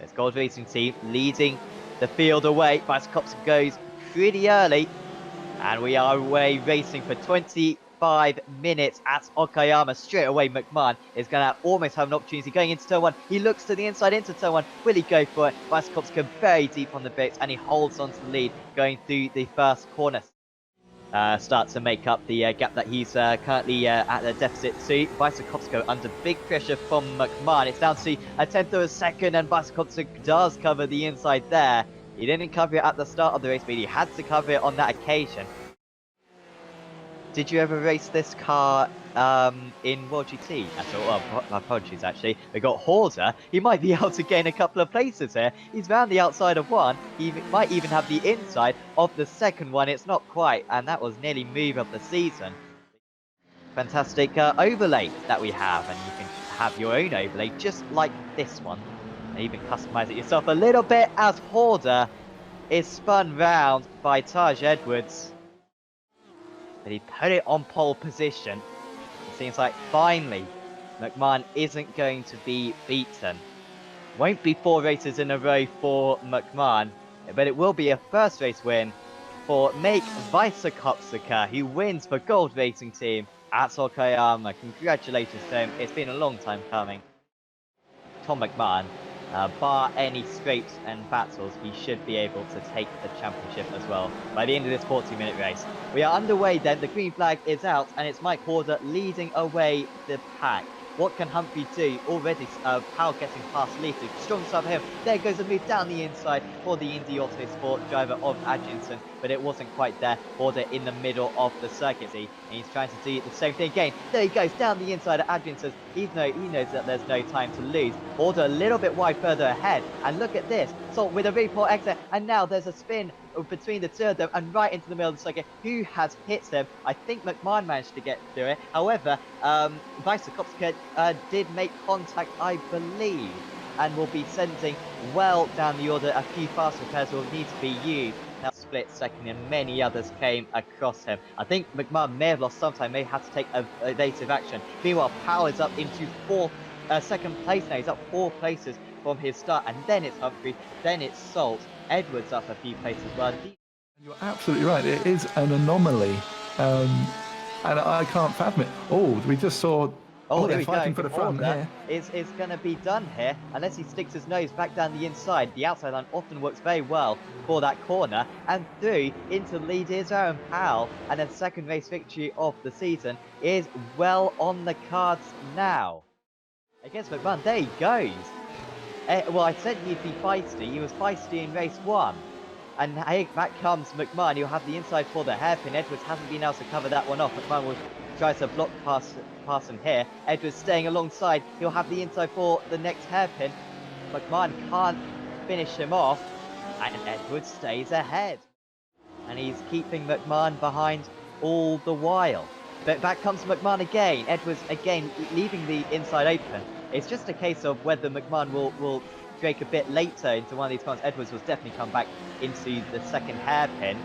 This Gold Racing team leading the field away. Bicyclops goes pretty early, and we are away racing for 25 minutes at Okayama. Straight away, McMahon is going to almost have an opportunity going into turn one. He looks to the inside into turn one. Will he go for it? Bicyclops go very deep on the brakes, and he holds on to the lead going through the first corner. Start to make up the gap that he's currently at a deficit to. Bicyclops under big pressure from McMahon. It's down to a tenth of a second, and Bicyclops does cover the inside there. He didn't cover it at the start of the race, but he had to cover it on that occasion. Did you ever race this car in World GT at all? Oh, apologies, actually. We got Horder. He might be able to gain a couple of places here. He's round the outside of one. He might even have the inside of the second one. It's not quite, and that was nearly move of the season. Fantastic overlay that we have, and you can have your own overlay just like this one. And even customize it yourself a little bit as Horder is spun round by Taj Edwards. But he put it on pole position. It seems like finally McMahon isn't going to be beaten. Won't be 4 races in a row for McMahon, but it will be a first race win for Make Weissakopsuka, who wins for Gold Racing Team at Okayama. Congratulations to him. It's been a long time coming. Tom McMahon, bar any scrapes and battles, he should be able to take the championship as well by the end of this 40-minute race. We are underway then, the green flag is out, and it's Mike Horder leading away the pack. What can Humphrey do? Already Powell getting past Lita. Strong start for him. There goes a move down the inside for the Indy Autosport driver of Adjinson, but it wasn't quite there. Horder in the middle of the circuit, and he's trying to do the same thing again. There he goes down the inside of Adjinson. Even though he knows that there's no time to lose. Horder a little bit wide further ahead, and look at this. Salt with a very poor exit, and now there's a spin between the two of them and right into the middle of the circuit. Who has hit them? I think McMahon managed to get through it. However, Weissakopsuka did make contact, I believe, and will be sending well down the order. A few fast repairs will need to be used. Now split second, and many others came across him. I think McMahon may have lost some time, may have to take evasive action. Meanwhile, Powell is up into second place now. He's up 4 places from his start, and then it's Humphrey, then it's Salt. Edwards up a few places as well. You're absolutely right. It is an anomaly, and I can't fathom it. Oh, we just saw. Oh, they're fighting for the front here. It's going to be done here, unless he sticks his nose back down the inside. The outside line often works very well for that corner, and through into the lead is Aaron Powell, and a second race victory of the season is well on the cards now. Against McMahon, there he goes. Well, I said he'd be feisty. He was feisty in race 1. And back comes McMahon. He'll have the inside for the hairpin. Edwards hasn't been able to cover that one off. McMahon will try to block past him here. Edwards staying alongside. He'll have the inside for the next hairpin. McMahon can't finish him off. And Edwards stays ahead. And he's keeping McMahon behind all the while. But back comes McMahon again. Edwards again leaving the inside open. It's just a case of whether McMahon will break a bit later into one of these corners. Edwards will definitely come back into the second hairpin,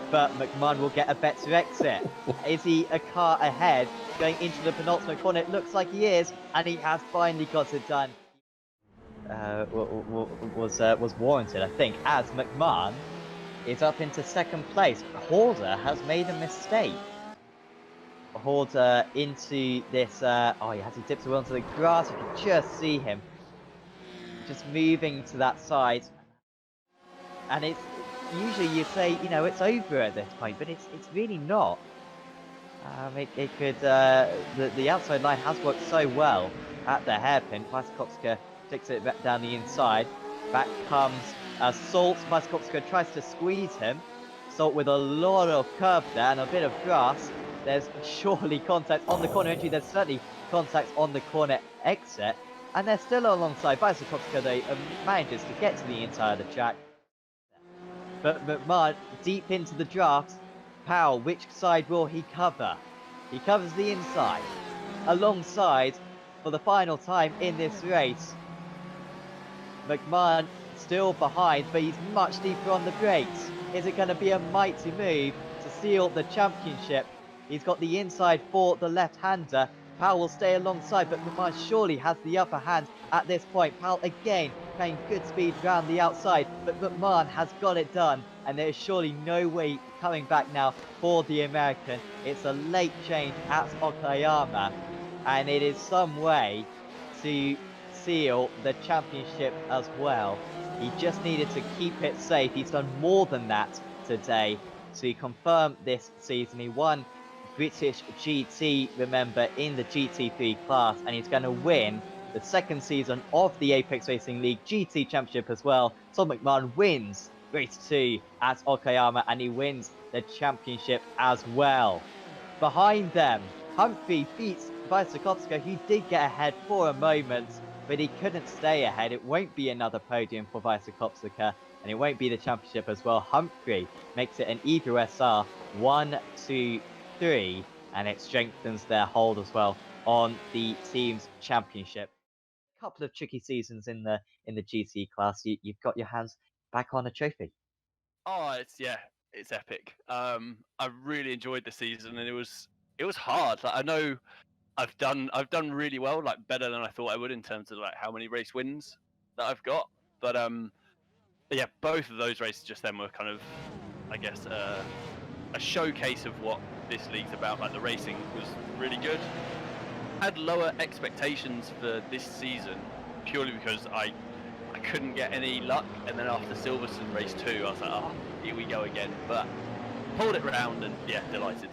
but McMahon will get a better exit. Is he a car ahead going into the penultimate corner? It looks like he is, and he has finally got it done. Was warranted, I think, as McMahon is up into second place. Horder has made a mistake. Horder into this, oh, he has to dip onto the grass. You can just see him just moving to that side, and it's usually you say, you know, it's over at this point, but it's really not. It could, the outside line has worked so well at the hairpin. Weissakopsuka sticks it back down the inside. Back comes Salt. Weissakopsuka tries to squeeze him. Salt with a lot of curb there and a bit of grass. There's surely contact on the corner entry. There's certainly contact on the corner exit. And they're still alongside. Weissakopsuka, though, manages to get to the inside of the track. But McMahon, deep into the draft. Powell, which side will he cover? He covers the inside. Alongside, for the final time in this race. McMahon still behind, but he's much deeper on the brakes. Is it going to be a mighty move to seal the championship? He's got the inside for the left-hander. Powell will stay alongside, but McMahon surely has the upper hand at this point. Powell again playing good speed round the outside, but McMahon has got it done, and there is surely no way coming back now for the American. It's a late change at Okayama, and it is some way to seal the championship as well. He just needed to keep it safe. He's done more than that today to confirm this season. He won British GT, remember, in the GT3 class, and he's going to win the second season of the Apex Racing League GT Championship as well. Todd McMahon wins race 2 at Okayama, and he wins the championship as well. Behind them, Humphrey beats Vysokowska, who did get ahead for a moment, but he couldn't stay ahead. It won't be another podium for Vysokowska, and it won't be the championship as well. Humphrey makes it an Evo SR 1, 2, 3, and it strengthens their hold as well on the team's championship. A couple of tricky seasons in the GT class. You've got your hands back on a trophy. Oh, it's epic. I really enjoyed the season, and it was hard. Like, I know I've done really well, like better than I thought I would in terms of like how many race wins that I've got. But yeah, both of those races just then were kind of, I guess, a showcase of what this league's about. Like the racing was really good. I had lower expectations for this season purely because I couldn't get any luck, and then after Silverstone race 2, I was like, oh, here we go again. But pulled it round, and yeah, delighted.